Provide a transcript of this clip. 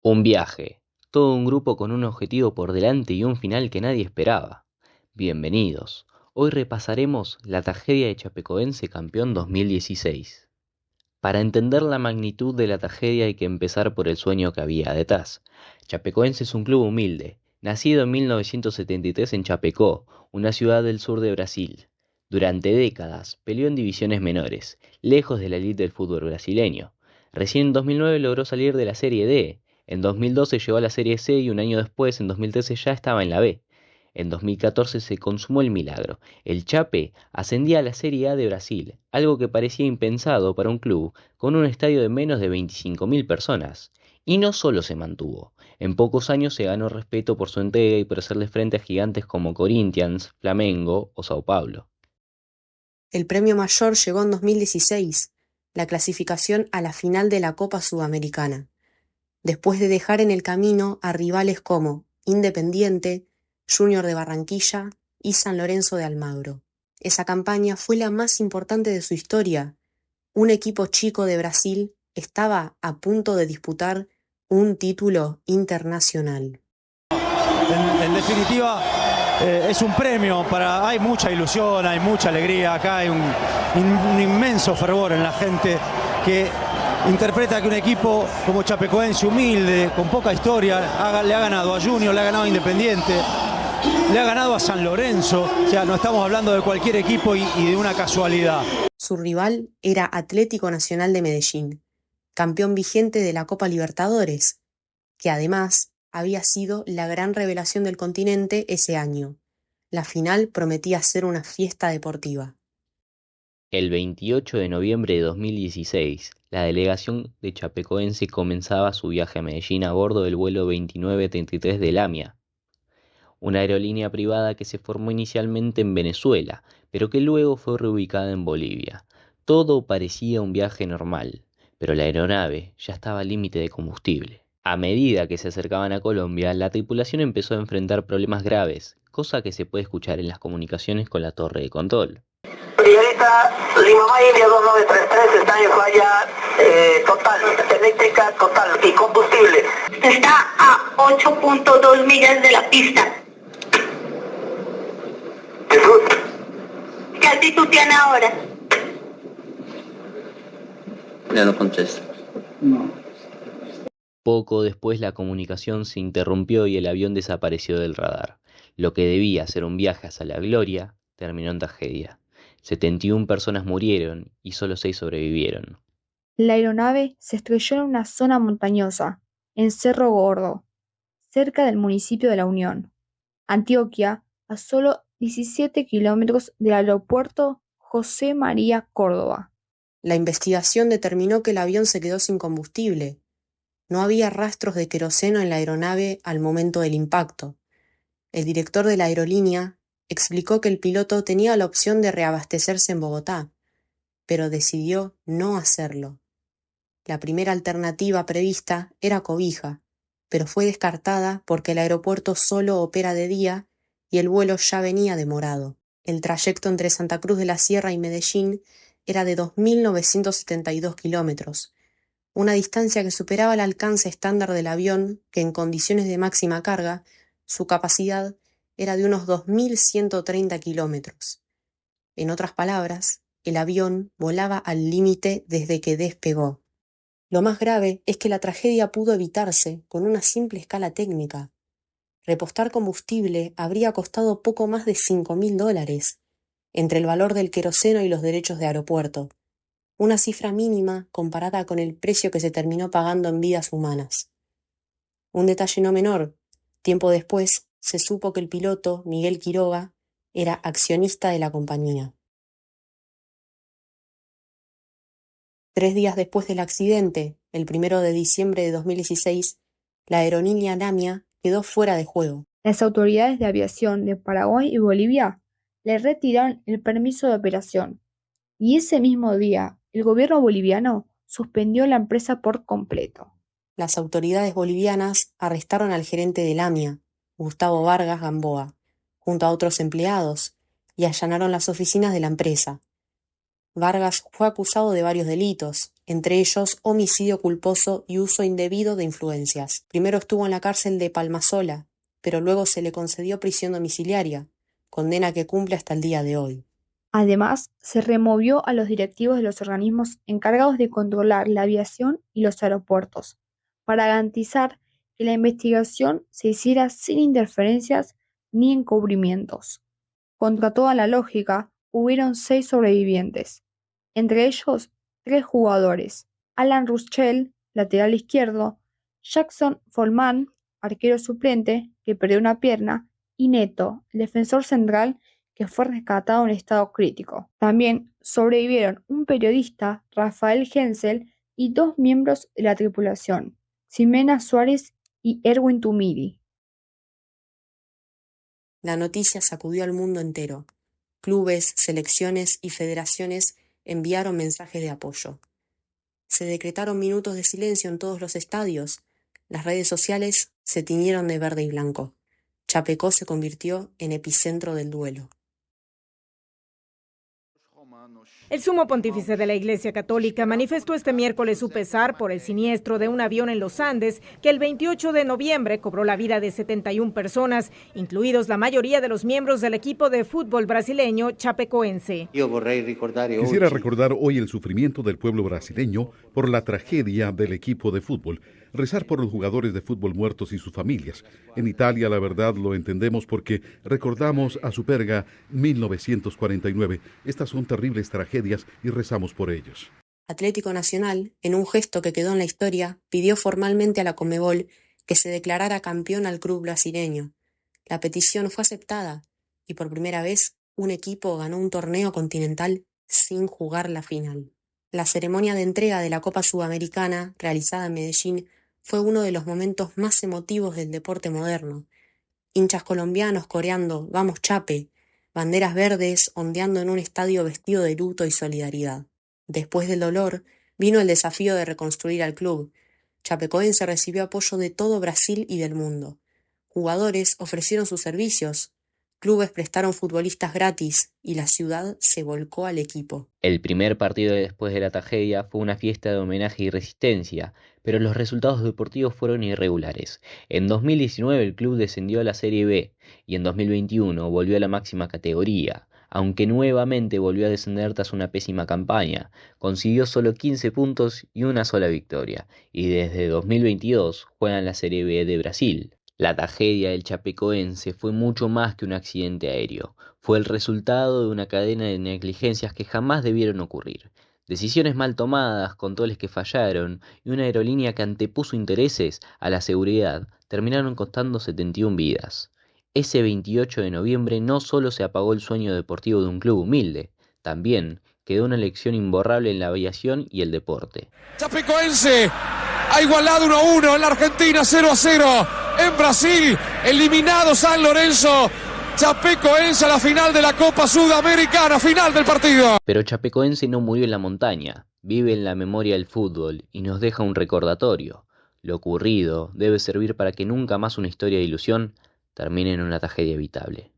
Un viaje, todo un grupo con un objetivo por delante y un final que nadie esperaba. Bienvenidos. Hoy repasaremos la tragedia de Chapecoense campeón 2016. Para entender la magnitud de la tragedia hay que empezar por el sueño que había detrás. Chapecoense es un club humilde, nacido en 1973 en Chapecó, una ciudad del sur de Brasil. Durante décadas peleó en divisiones menores, lejos de la élite del fútbol brasileño. Recién en 2009 logró salir de la Serie D, en 2012 llegó a la Serie C y un año después, en 2013, ya estaba en la B. En 2014 se consumó el milagro. El Chape ascendía a la Serie A de Brasil, algo que parecía impensado para un club con un estadio de menos de 25.000 personas. Y no solo se mantuvo, en pocos años se ganó respeto por su entrega y por hacerle frente a gigantes como Corinthians, Flamengo o Sao Paulo. El premio mayor llegó en 2016, la clasificación a la final de la Copa Sudamericana, después de dejar en el camino a rivales como Independiente, Junior de Barranquilla y San Lorenzo de Almagro. Esa campaña fue la más importante de su historia. Un equipo chico de Brasil estaba a punto de disputar un título internacional. En definitiva, es un premio hay mucha ilusión, hay mucha alegría, acá hay un inmenso fervor en la gente que interpreta que un equipo como Chapecoense, humilde, con poca historia, le ha ganado a Junior, le ha ganado a Independiente, le ha ganado a San Lorenzo. O sea, no estamos hablando de cualquier equipo y de una casualidad. Su rival era Atlético Nacional de Medellín, campeón vigente de la Copa Libertadores, que además había sido la gran revelación del continente ese año. La final prometía ser una fiesta deportiva. El 28 de noviembre de 2016, la delegación de Chapecoense comenzaba su viaje a Medellín a bordo del vuelo 2933 de Lamia, una aerolínea privada que se formó inicialmente en Venezuela, pero que luego fue reubicada en Bolivia. Todo parecía un viaje normal, pero la aeronave ya estaba al límite de combustible. A medida que se acercaban a Colombia, la tripulación empezó a enfrentar problemas graves, cosa que se puede escuchar en las comunicaciones con la torre de control. Señorita Lima India 2933 está en falla total, eléctrica total y combustible. Está a 8.2 millas de la pista. Jesús. ¿Qué altitud tiene ahora? Ya no contesta. No. Poco después la comunicación se interrumpió y el avión desapareció del radar. Lo que debía ser un viaje hacia la gloria terminó en tragedia. 71 personas murieron y solo 6 sobrevivieron. La aeronave se estrelló en una zona montañosa, en Cerro Gordo, cerca del municipio de La Unión, Antioquia, a solo 17 kilómetros del aeropuerto José María Córdoba. La investigación determinó que el avión se quedó sin combustible. No había rastros de queroseno en la aeronave al momento del impacto. El director de la aerolínea explicó que el piloto tenía la opción de reabastecerse en Bogotá, pero decidió no hacerlo. La primera alternativa prevista era Cobija, pero fue descartada porque el aeropuerto solo opera de día y el vuelo ya venía demorado. El trayecto entre Santa Cruz de la Sierra y Medellín era de 2.972 kilómetros, una distancia que superaba el alcance estándar del avión, que en condiciones de máxima carga, su capacidad era de unos 2.130 kilómetros. En otras palabras, el avión volaba al límite desde que despegó. Lo más grave es que la tragedia pudo evitarse con una simple escala técnica. Repostar combustible habría costado poco más de $5.000, entre el valor del queroseno y los derechos de aeropuerto, una cifra mínima comparada con el precio que se terminó pagando en vidas humanas. Un detalle no menor, tiempo después se supo que el piloto, Miguel Quiroga, era accionista de la compañía. 3 días después del accidente, el 1 de diciembre de 2016, la aerolínea Lamia quedó fuera de juego. Las autoridades de aviación de Paraguay y Bolivia le retiraron el permiso de operación, y ese mismo día el gobierno boliviano suspendió la empresa por completo. Las autoridades bolivianas arrestaron al gerente de Lamia, Gustavo Vargas Gamboa, junto a otros empleados, y allanaron las oficinas de la empresa. Vargas fue acusado de varios delitos, entre ellos homicidio culposo y uso indebido de influencias. Primero estuvo en la cárcel de Palmasola, pero luego se le concedió prisión domiciliaria, condena que cumple hasta el día de hoy. Además, se removió a los directivos de los organismos encargados de controlar la aviación y los aeropuertos, para garantizar que la investigación se hiciera sin interferencias ni encubrimientos. Contra toda la lógica, hubieron 6 sobrevivientes, entre ellos 3 jugadores: Alan Ruschel, lateral izquierdo; Jackson Follman, arquero suplente, que perdió una pierna; y Neto, el defensor central, que fue rescatado en estado crítico. También sobrevivieron un periodista, Rafael Hensel, y 2 miembros de la tripulación, Ximena Suárez y Erwin Tumiri. La noticia sacudió al mundo entero. Clubes, selecciones y federaciones enviaron mensajes de apoyo. Se decretaron minutos de silencio en todos los estadios. Las redes sociales se tiñeron de verde y blanco. Chapecó se convirtió en epicentro del duelo. El sumo pontífice de la Iglesia Católica manifestó este miércoles su pesar por el siniestro de un avión en los Andes que el 28 de noviembre cobró la vida de 71 personas, incluidos la mayoría de los miembros del equipo de fútbol brasileño Chapecoense. Quisiera recordar hoy el sufrimiento del pueblo brasileño por la tragedia del equipo de fútbol. Rezar por los jugadores de fútbol muertos y sus familias. En Italia, la verdad, lo entendemos porque recordamos a Superga 1949. Estas son terribles tragedias y rezamos por ellos. Atlético Nacional, en un gesto que quedó en la historia, pidió formalmente a la Conmebol que se declarara campeón al club brasileño. La petición fue aceptada y por primera vez un equipo ganó un torneo continental sin jugar la final. La ceremonia de entrega de la Copa Sudamericana, realizada en Medellín, fue uno de los momentos más emotivos del deporte moderno. Hinchas colombianos coreando "Vamos Chape", banderas verdes ondeando en un estadio vestido de luto y solidaridad. Después del dolor, vino el desafío de reconstruir al club. Chapecoense recibió apoyo de todo Brasil y del mundo. Jugadores ofrecieron sus servicios, clubes prestaron futbolistas gratis y la ciudad se volcó al equipo. El primer partido después de la tragedia fue una fiesta de homenaje y resistencia, pero los resultados deportivos fueron irregulares. En 2019 el club descendió a la Serie B y en 2021 volvió a la máxima categoría, aunque nuevamente volvió a descender tras una pésima campaña. Consiguió solo 15 puntos y una sola victoria, y desde 2022 juega en la Serie B de Brasil. La tragedia del Chapecoense fue mucho más que un accidente aéreo, fue el resultado de una cadena de negligencias que jamás debieron ocurrir. Decisiones mal tomadas, controles que fallaron y una aerolínea que antepuso intereses a la seguridad terminaron costando 71 vidas. Ese 28 de noviembre no solo se apagó el sueño deportivo de un club humilde, también quedó una lección imborrable en la aviación y el deporte. Chapecoense ha igualado 1-1 en la Argentina, 0-0 en Brasil, eliminado San Lorenzo. Chapecoense a la final de la Copa Sudamericana, final del partido. Pero Chapecoense no murió en la montaña, vive en la memoria del fútbol y nos deja un recordatorio. Lo ocurrido debe servir para que nunca más una historia de ilusión termine en una tragedia evitable.